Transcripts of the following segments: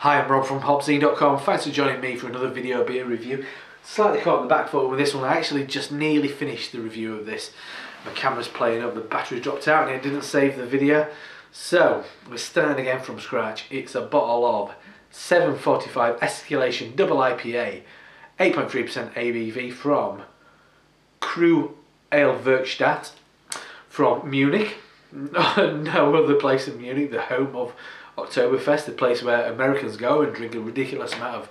Hi, I'm Rob from HopZine.com. Thanks for joining me for another video beer review. Slightly caught on the back foot with this one. I actually just nearly finished the review of this. My camera's playing up, the battery dropped out and it didn't save the video. So, we're starting again from scratch. It's a bottle of 745 Escalation Double IPA, 8.3% ABV from Crew AleWerkstatt from Munich. No other place in Munich, the home of Oktoberfest, the place where Americans go and drink a ridiculous amount of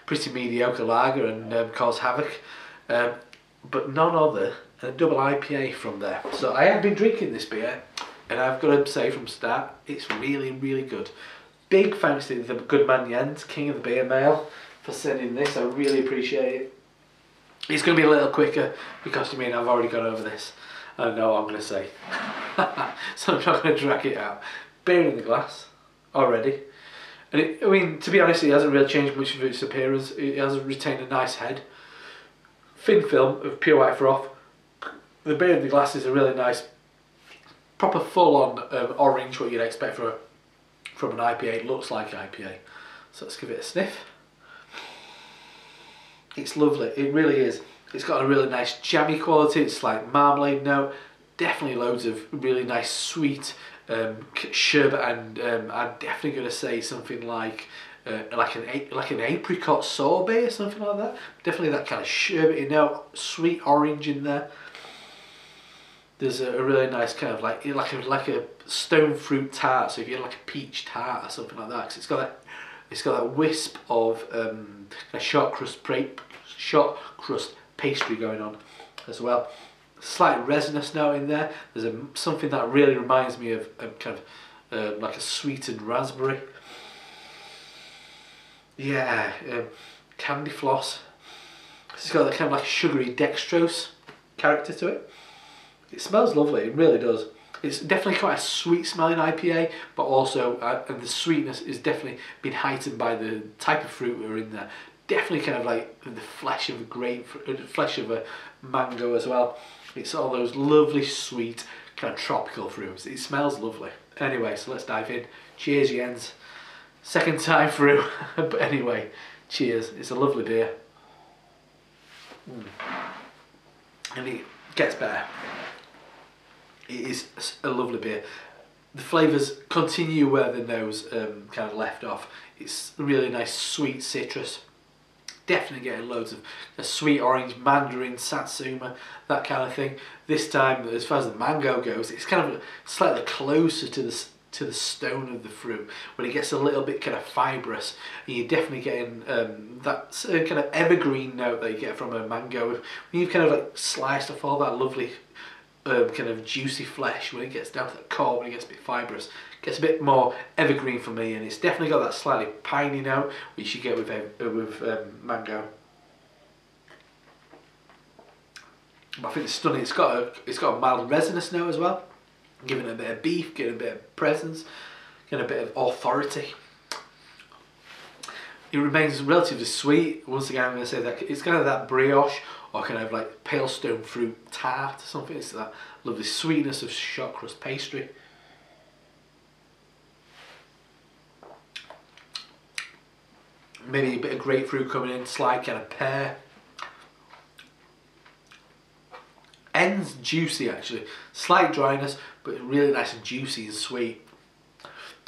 pretty mediocre lager and cause havoc, but none other than a double IPA from there. So I have been drinking this beer and I've got to say from start, it's really, really good. Big thanks to the good man Jens, King of the Beer Mail, for sending this. I really appreciate it. It's going to be a little quicker because you mean I've already gone over this. I know what I'm going to say. So I'm not going to drag it out. Beer in the glass already. And I mean, to be honest, it hasn't really changed much of its appearance. It has retained a nice head. Thin film of pure white froth. The beer in the glass is a really nice, proper full-on orange, what you'd expect from an IPA. It looks like IPA. So let's give it a sniff. It's lovely, it really is. It's got a really nice jammy quality. It's like marmalade note. Definitely loads of really nice sweet sherbet, and I'm definitely going to say something like an apricot sorbet or something like that. Definitely that kind of sherbety note, sweet orange in there. There's a really nice kind of like a stone fruit tart. So if you had like a peach tart or something like that, because it's got that wisp of kind of short crust pastry going on as well. Slight resinous note in there. There's something that really reminds me of kind of like a sweetened raspberry. Yeah, candy floss. It's got that kind of like sugary dextrose character to it. It smells lovely, it really does. It's definitely quite a sweet smelling IPA, but also and the sweetness is definitely been heightened by the type of fruit that are in there. Definitely kind of like the flesh of a grapefruit, flesh of a mango as well. It's all those lovely sweet kind of tropical fruits. It smells lovely. Anyway, so let's dive in. Cheers, Jens. Second time through, but anyway, cheers. It's a lovely beer. And it gets better. It is a lovely beer. The flavours continue where the nose kind of left off. It's really nice sweet citrus. Definitely getting loads of a sweet orange, mandarin, satsuma, that kind of thing. This time, as far as the mango goes, it's kind of slightly closer to the stone of the fruit, when it gets a little bit kind of fibrous. And you're definitely getting that kind of evergreen note that you get from a mango. When you've kind of like sliced off all that lovely kind of juicy flesh, when it gets down to the core, when it gets a bit fibrous, it gets a bit more evergreen for me, and it's definitely got that slightly piney note which you get with mango. But I think it's stunning. It's got a mild resinous note as well, giving it a bit of beef, getting a bit of presence, getting a bit of authority. It remains relatively sweet. Once again, I'm going to say that it's kind of that brioche or kind of like pale stone fruit tart or something. It's that lovely sweetness of short crust pastry. Maybe a bit of grapefruit coming in, slight kind of pear. Ends juicy actually, slight dryness, but really nice and juicy and sweet.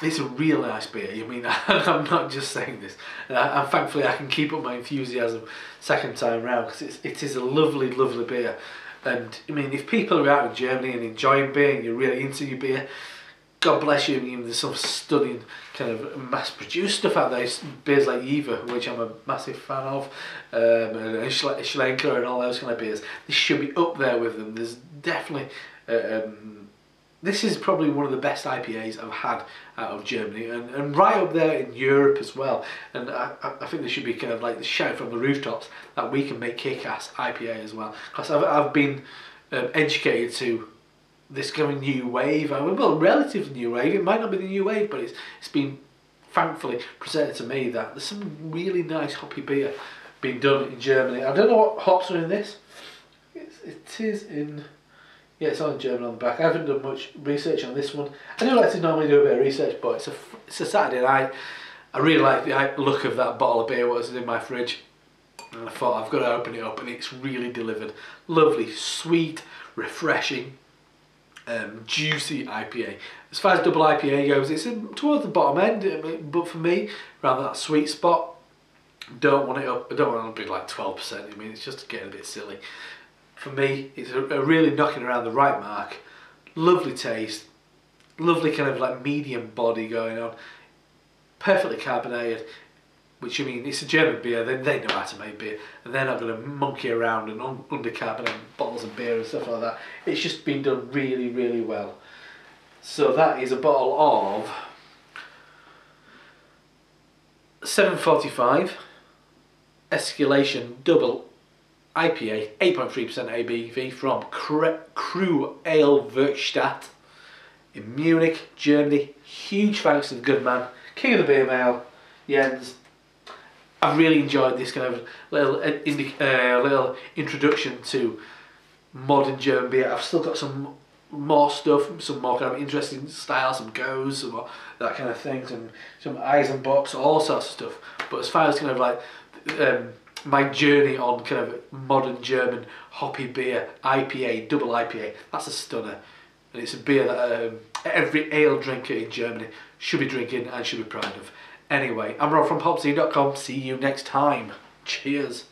It's a real nice beer. I mean, I'm not just saying this. And thankfully I can keep up my enthusiasm second time round, because it is a lovely, lovely beer. And I mean, if people are out in Germany and enjoying beer and you're really into your beer, God bless you. I mean, there's some stunning kind of mass-produced stuff out there. Beers like Jever, which I'm a massive fan of, and Schlenker and all those kind of beers. This should be up there with them. There's definitely... this is probably one of the best IPAs I've had out of Germany, and right up there in Europe as well. And I think there should be kind of like the shout from the rooftops that we can make kick-ass IPA as well. Because I've been educated to this kind of new wave, well, relative new wave. It might not be the new wave, but it's been thankfully presented to me that there's some really nice hoppy beer being done in Germany. I don't know what hops are in this. It is in... Yeah, it's on German on the back. I haven't done much research on this one. I do like to normally do a bit of research, but it's a Saturday night. I really like the look of that bottle of beer what was in my fridge, and I thought I've got to open it up, and it's really delivered. Lovely, sweet, refreshing, juicy IPA. As far as double IPA goes, it's towards the bottom end, but for me, around that sweet spot. Don't want it up. I don't want it to be like 12%. I mean, it's just getting a bit silly. For me, it's a really knocking around the right mark. Lovely taste, lovely kind of like medium body going on. Perfectly carbonated, which I mean, it's a German beer. They know how to make beer, and they're not going to monkey around and undercarbonate bottles of beer and stuff like that. It's just been done really, really well. So that is a bottle of 745. Escalation double IPA, 8.3% ABV from Crew AleWerkstatt in Munich, Germany. Huge thanks to the good man, king of the beer mail, Jens. I've really enjoyed this kind of little introduction to modern German beer. I've still got some more stuff, some more kind of interesting styles, some goes, some more, that kind of thing, some Eisenbachs, all sorts of stuff. But as far as kind of like my journey on kind of modern German hoppy beer, IPA, double IPA, that's a stunner. And it's a beer that every ale drinker in Germany should be drinking and should be proud of. Anyway, I'm Rob from HopZine.com. See you next time. Cheers.